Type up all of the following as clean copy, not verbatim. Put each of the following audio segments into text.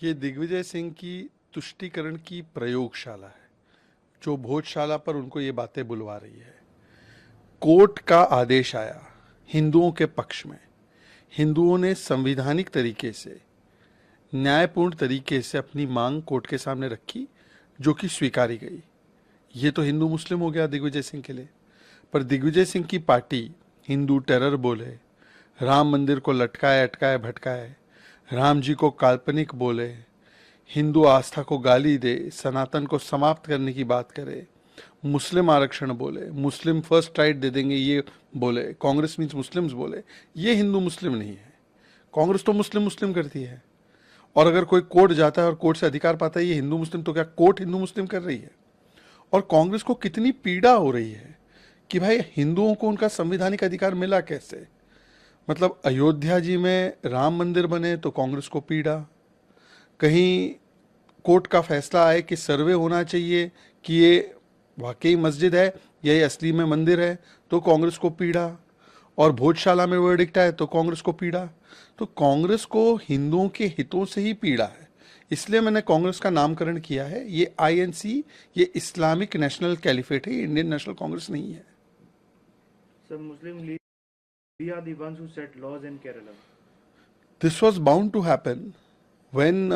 ये दिग्विजय सिंह की तुष्टीकरण की प्रयोगशाला है, जो भोजशाला पर उनको ये बातें बुलवा रही है। कोर्ट का आदेश आया हिंदुओं के पक्ष में। हिंदुओं ने संवैधानिक तरीके से, न्यायपूर्ण तरीके से अपनी मांग कोर्ट के सामने रखी, जो कि स्वीकारी गई। ये तो हिंदू मुस्लिम हो गया दिग्विजय सिंह के लिए। पर दिग्विजय सिंह की पार्टी हिंदू टेरर बोले, राम मंदिर को लटकाए अटकाए भटकाए, राम जी को काल्पनिक बोले, हिंदू आस्था को गाली दे, सनातन को समाप्त करने की बात करे, मुस्लिम आरक्षण बोले, मुस्लिम फर्स्ट राइट दे देंगे ये बोले, कांग्रेस मीन्स मुस्लिम्स बोले। ये हिंदू मुस्लिम नहीं है। कांग्रेस तो मुस्लिम मुस्लिम करती है, और अगर कोई कोर्ट जाता है और कोर्ट से अधिकार पाता है ये हिंदू मुस्लिम, तो क्या कोर्ट हिंदू मुस्लिम कर रही है? और कांग्रेस को कितनी पीड़ा हो रही है कि भाई हिंदुओं को उनका संवैधानिक अधिकार मिला कैसे। मतलब अयोध्या जी में राम मंदिर बने तो कांग्रेस को पीड़ा, कहीं कोर्ट का फैसला आए कि सर्वे होना चाहिए कि ये वाकई मस्जिद है या ये असली में मंदिर है, तो कांग्रेस को पीड़ा, और भोजशाला में वर्डिक्ट आए तो कांग्रेस को पीड़ा। तो कांग्रेस को हिंदुओं के हितों से ही पीड़ा है। इसलिए मैंने कांग्रेस का नामकरण किया है। ये आईएनसी, ये इस्लामिक नेशनल कैलिफेट है, ये इंडियन नेशनल कांग्रेस नहीं है। So Muslim League, we are the ones who set laws in Kerala. This was bound to happen when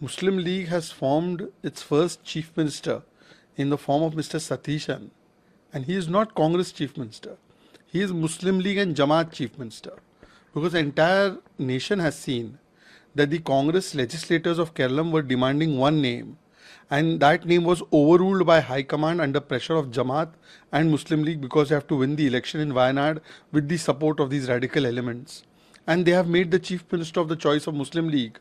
Muslim League has formed its first chief minister in the form of Mr. Satishan, and he is not Congress chief minister. He is Muslim League and Jamaat chief minister, because the entire nation has seen that the Congress legislators of Kerala were demanding one name, and that name was overruled by High Command under pressure of Jamaat and Muslim League, because they have to win the election in Wayanad with the support of these radical elements. And they have made the chief minister of the choice of Muslim League.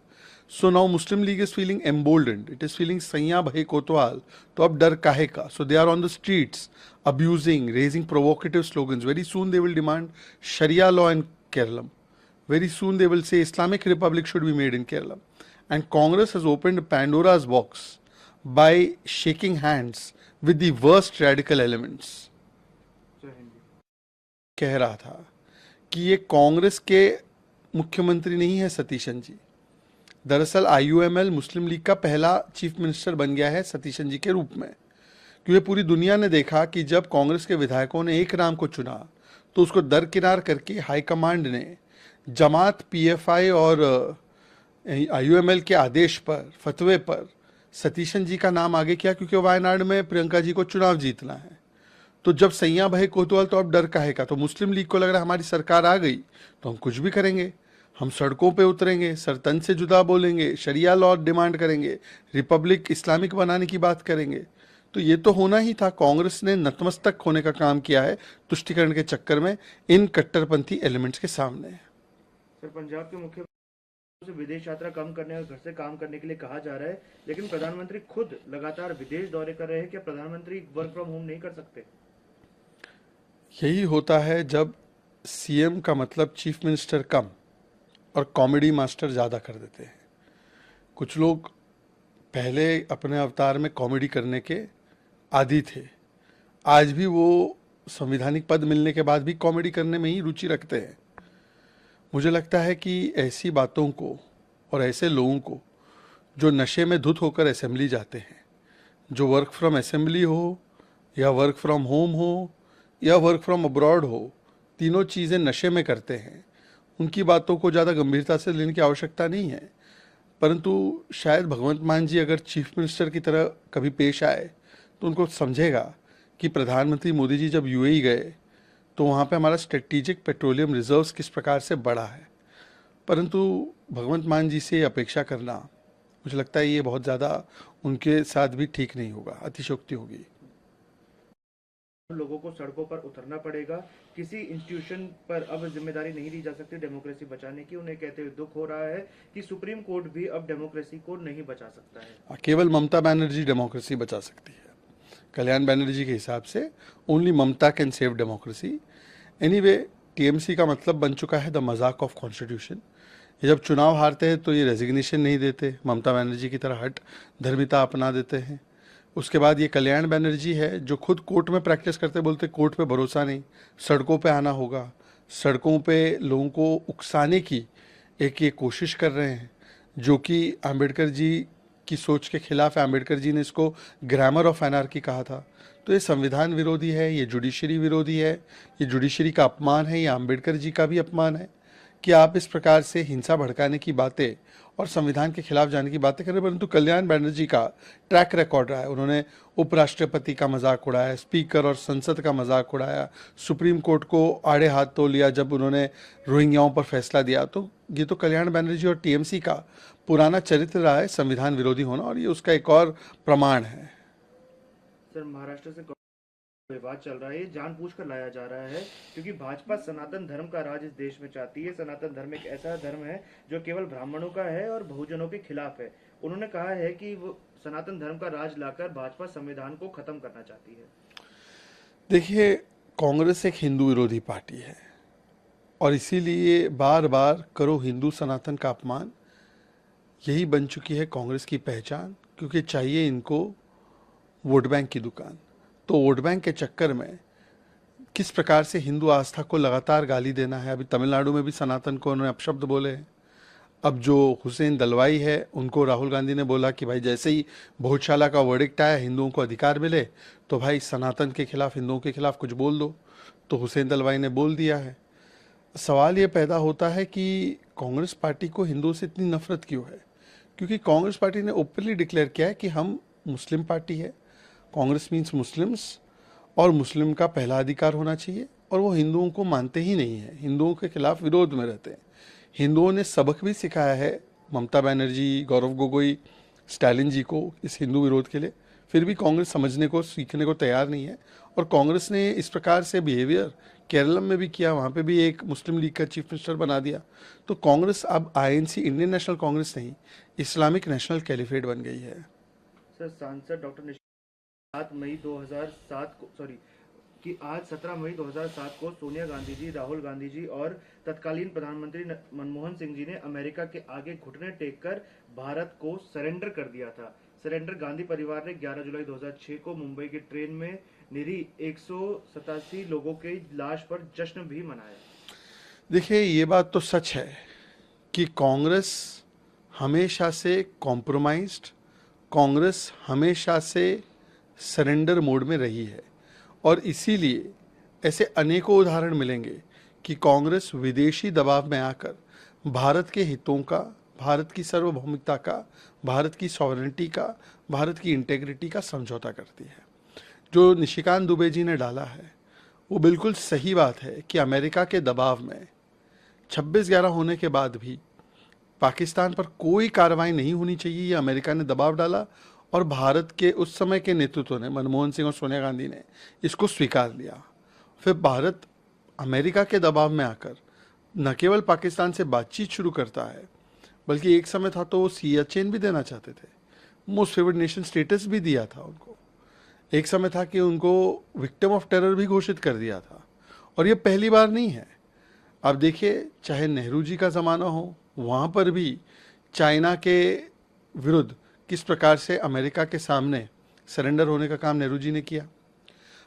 So now Muslim League is feeling emboldened. It is feeling Saiya Bhai Kotwal, to ab dar kahe ka. So they are on the streets, abusing, raising provocative slogans. Very soon they will demand Sharia law in Kerala. Very soon they will say Islamic Republic should be made in Kerala. And Congress has opened Pandora's box by shaking hands with the worst radical elements. कह रहा था कि ये कांग्रेस के मुख्यमंत्री नहीं है सतीशन जी। दरअसल आईयूएमएल मुस्लिम लीग का पहला चीफ मिनिस्टर बन गया है सतीशन जी के रूप में, क्योंकि पूरी दुनिया ने देखा कि जब कांग्रेस के विधायकों ने एक नाम को चुना तो उसको दरकिनार करके हाईकमांड ने जमात, पीएफआई और आईयूएमएल के आदेश पर, फतवे पर सतीशन जी का नाम आगे किया, क्योंकि वायनाड में प्रियंका जी को चुनाव जीतना है। तो जब सैया भाई कोतवाल, तो अब डर काहे का। तो मुस्लिम लीग को लग रहा है हमारी सरकार आ गई तो हम कुछ भी करेंगे, हम सड़कों पे उतरेंगे, सरतन से जुदा बोलेंगे, शरिया लॉ डिमांड करेंगे, रिपब्लिक इस्लामिक बनाने की बात करेंगे। तो ये तो होना ही था। कांग्रेस ने नतमस्तक होने का काम किया है तुष्टीकरण के चक्कर में इन कट्टरपंथी एलिमेंट्स के सामने। सर, पंजाब के मुख्यमंत्री से विदेश यात्रा कम करने और घर से काम करने के लिए कहा जा रहा है, लेकिन प्रधानमंत्री खुद लगातार विदेश दौरे कर रहे हैं। क्या प्रधानमंत्री वर्क फ्रॉम होम नहीं कर सकते? यही होता है जब सीएम का मतलब चीफ मिनिस्टर कम और कॉमेडी मास्टर ज़्यादा कर देते हैं। कुछ लोग पहले अपने अवतार में कॉमेडी करने के आदी थे, आज भी वो संवैधानिक पद मिलने के बाद भी कॉमेडी करने में ही रुचि रखते हैं। मुझे लगता है कि ऐसी बातों को और ऐसे लोगों को जो नशे में धुत होकर असेंबली जाते हैं, जो वर्क फ्रॉम असेंबली हो या वर्क फ्रॉम होम हो या वर्क फ्रॉम अब्रॉड हो, तीनों चीज़ें नशे में करते हैं, उनकी बातों को ज़्यादा गंभीरता से लेने की आवश्यकता नहीं है। परंतु शायद भगवंत मान जी अगर चीफ मिनिस्टर की तरह कभी पेश आए तो उनको समझेगा कि प्रधानमंत्री मोदी जी जब यूएई गए तो वहाँ पे हमारा स्ट्रेटेजिक पेट्रोलियम रिजर्व्स किस प्रकार से बढ़ा है। परंतु भगवंत मान जी से अपेक्षा करना, मुझे लगता है ये बहुत ज़्यादा उनके साथ भी ठीक नहीं होगा, अतिशयोक्ति होगी। लोगों को सड़कों पर उतरना पड़ेगा। किसी इंस्टीट्यूशन पर अब जिम्मेदारी नहीं ली जा सकती डेमोक्रेसी बचाने की। उन्हें कहते हुए दुख हो रहा है कि सुप्रीम कोर्ट भी अब डेमोक्रेसी को नहीं बचा सकता है। केवल ममता बनर्जी डेमोक्रेसी बचा सकती है। कल्याण बनर्जी के हिसाब से only Mamata can save democracy. Anyway, TMC का मतलब बन चुका है द मजाक ऑफ कॉन्स्टिट्यूशन। ये जब चुनाव हारते हैं तो ये रेजिग्नेशन नहीं देते, ममता बनर्जी की तरह हट धर्मिता अपना देते हैं। उसके बाद ये कल्याण बनर्जी है जो खुद कोर्ट में प्रैक्टिस करते, बोलते कोर्ट पे भरोसा नहीं, सड़कों पे आना होगा, सड़कों पे लोगों को उकसाने की एक ये कोशिश कर रहे हैं। जो कि आम्बेडकर जी की सोच के खिलाफ है। आम्बेडकर जी ने इसको ग्रामर ऑफ एनार्की कहा था। तो ये संविधान विरोधी है, ये जुडिशरी विरोधी है, ये जुडिशरी का अपमान है, ये आम्बेडकर जी का भी अपमान है कि आप इस प्रकार से हिंसा भड़काने की बातें और संविधान के खिलाफ जाने की बातें कर रहे हैं। परंतु कल्याण बनर्जी का ट्रैक रिकॉर्ड रहा है, उन्होंने उपराष्ट्रपति का मजाक उड़ाया, स्पीकर और संसद का मजाक उड़ाया, सुप्रीम कोर्ट को आड़े हाथ तो लिया जब उन्होंने रोहिंग्याओं पर फैसला दिया। तो ये तो कल्याण बनर्जी और टीएमसी का पुराना चरित्र रहा है संविधान विरोधी होना, और ये उसका एक और प्रमाण है। सर, महाराष्ट्र से विवाद चल रहा है, ये जानबूझकर लाया जा रहा है क्योंकि भाजपा सनातन धर्म का राज इस देश में चाहती है। सनातन धर्म एक ऐसा धर्म है जो केवल ब्राह्मणों का है और बहुजनों के खिलाफ है। उन्होंने कहा है कि वो सनातन धर्म का राज लाकर भाजपा संविधान को खत्म करना चाहती है। देखिए, कांग्रेस एक हिंदू विरोधी पार्टी है और इसीलिए बार बार करो हिंदू सनातन का अपमान, यही बन चुकी है कांग्रेस की पहचान। क्योंकि चाहिए इनको वोट बैंक की दुकान। तो वोट बैंक के चक्कर में किस प्रकार से हिंदू आस्था को लगातार गाली देना है। अभी तमिलनाडु में भी सनातन को उन्होंने अपशब्द बोले हैं। अब जो हुसैन दलवाई है उनको राहुल गांधी ने बोला कि भाई जैसे ही भोजशाला का वर्डिक्ट आया हिंदुओं को अधिकार मिले तो भाई सनातन के खिलाफ, हिंदुओं के खिलाफ कुछ बोल दो। तो हुसैन दलवाई ने बोल दिया है। सवाल ये पैदा होता है कि कांग्रेस पार्टी को हिंदुओं से इतनी नफरत क्यों है। क्योंकि कांग्रेस पार्टी ने ओपनली डिक्लेयर किया है कि हम मुस्लिम पार्टी है, कांग्रेस मीन्स मुस्लिम्स, और मुस्लिम का पहला अधिकार होना चाहिए। और वो हिंदुओं को मानते ही नहीं है, हिंदुओं के खिलाफ विरोध में रहते हैं। हिंदुओं ने सबक भी सिखाया है ममता बनर्जी, गौरव गोगोई, स्टालिन जी को इस हिंदू विरोध के लिए। फिर भी कांग्रेस समझने को, सीखने को तैयार नहीं है। और कांग्रेस ने इस प्रकार से बिहेवियर केरल में भी किया, वहाँ पे भी एक मुस्लिम लीग का चीफ मिनिस्टर बना दिया। तो कांग्रेस अब आईएनसी, इंडियन नेशनल कांग्रेस नहीं, इस्लामिक नेशनल कैलिफेट बन गई है। सर, सांसद डॉक्टर 7 मई 2007 को आज 17 मई 2007 को सोनिया गांधी जी, राहुल गांधी जी और तत्कालीन प्रधानमंत्री मनमोहन सिंह जी ने अमेरिका के आगे घुटने टेक कर भारत को सरेंडर कर दिया था। सरेंडर गांधी परिवार ने 11 जुलाई 2006 को मुंबई की ट्रेन में निरीह 187 लोगों की लाश पर जश्न भी मनाया। देखिए, ये बात तो सच है कि कांग्रेस हमेशा से कॉम्प्रोमाइज्ड, कांग्रेस हमेशा से सरेंडर मोड में रही है। और इसीलिए ऐसे अनेकों उदाहरण मिलेंगे कि कांग्रेस विदेशी दबाव में आकर भारत के हितों का, भारत की सार्वभौमिकता का, भारत की सॉवरेनिटी का, भारत की इंटेग्रिटी का समझौता करती है। जो निशिकांत दुबे जी ने डाला है वो बिल्कुल सही बात है कि अमेरिका के दबाव में 26/11 होने के बाद भी पाकिस्तान पर कोई कार्रवाई नहीं होनी चाहिए, ये अमेरिका ने दबाव डाला। और भारत के उस समय के नेतृत्व ने, मनमोहन सिंह और सोनिया गांधी ने इसको स्वीकार लिया। फिर भारत अमेरिका के दबाव में आकर न केवल पाकिस्तान से बातचीत शुरू करता है, बल्कि एक समय था तो वो सियाचिन भी देना चाहते थे, मोस्ट फेवर्ड नेशन स्टेटस भी दिया था उनको। एक समय था कि उनको विक्टिम ऑफ टेरर भी घोषित कर दिया था। और ये पहली बार नहीं है। अब देखिए, चाहे नेहरू जी का ज़माना हो, वहाँ पर भी चाइना के विरुद्ध किस प्रकार से अमेरिका के सामने सरेंडर होने का काम नेहरू जी ने किया।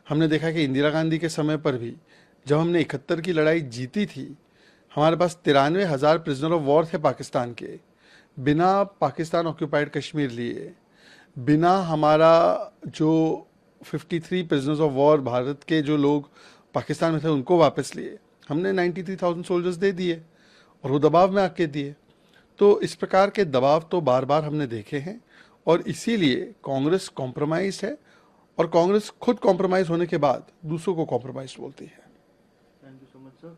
हमने देखा कि इंदिरा गांधी के समय पर भी जब हमने 71 की लड़ाई जीती थी, हमारे पास 93,000 प्रिजनर ऑफ वॉर थे पाकिस्तान के। बिना पाकिस्तान ऑक्यूपाइड कश्मीर लिए, बिना हमारा जो 53 प्रिजनर्स ऑफ वॉर भारत के जो लोग पाकिस्तान में थे उनको वापस लिए, हमने 93,000 सोल्जर्स दे दिए और वो दबाव में आके दिए। तो इस प्रकार के दबाव तो बार बार हमने देखे हैं और इसीलिए कांग्रेस कॉम्प्रोमाइज है। और कांग्रेस खुद कॉम्प्रोमाइज होने के बाद दूसरों को कॉम्प्रोमाइज बोलती है। Thank you so much sir.